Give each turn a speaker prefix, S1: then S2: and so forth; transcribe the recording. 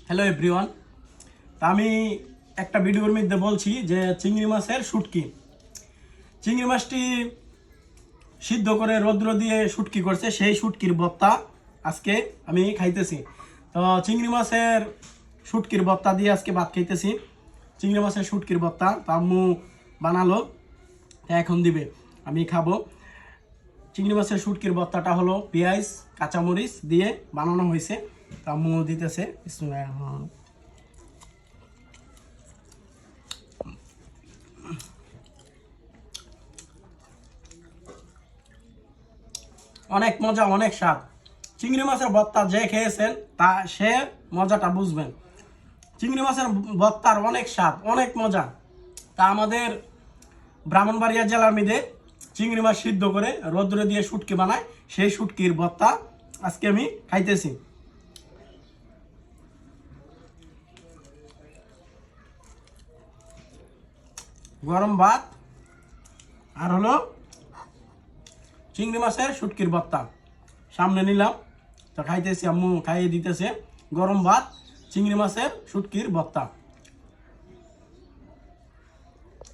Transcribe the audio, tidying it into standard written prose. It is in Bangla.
S1: Hello everyone. তা আমি একটা ভিডিওর মধ্যে বলছি যে চিংড়ি মাছের শুটকি। চিংড়ি মাছটি সিদ্ধ করে রৌদ্র দিয়ে শুটকি করছে, সেই শুটকির ভর্তা আজকে আমি খাইতেছি। তো চিংড়ি মাছের শুটকির ভর্তা দিয়ে আজকে ভাত খাইতেছি। চিংড়ি মাছের শুটকির ভর্তা তো আম্মু বানালো, এখন দিবে, আমি খাবো। চিংড়ি মাছের শুটকির ভর্তাটা হলো পেঁয়াজ কাঁচামরিচ দিয়ে বানানো হয়েছে। তো আম্মু দিতেছে। অনেক মজা, অনেক স্বাদ। চিংড়ি মাছের ভর্তা যে খেয়েছেন তা সে মজাটা বুঝবেন। চিংড়ি মাছের ভর্তার অনেক স্বাদ, অনেক মজা। তা আমাদের ব্রাহ্মণবাড়িয়া জেলার মধ্যে চিংড়ি মাছ সিদ্ধ করে রৌদ্রে দিয়ে শুটকি বানায়, সেই শুটকির ভর্তা আজকে আমি খাইতেছি। গরম ভাত আর হলো চিংড়ি মাছের শুটকির ভর্তা সামনে নিলাম, তো খাইতেছি, আম্মু খাইয়ে দিতেছে। গরম ভাত, চিংড়ি মাছের শুটকির ভর্তা।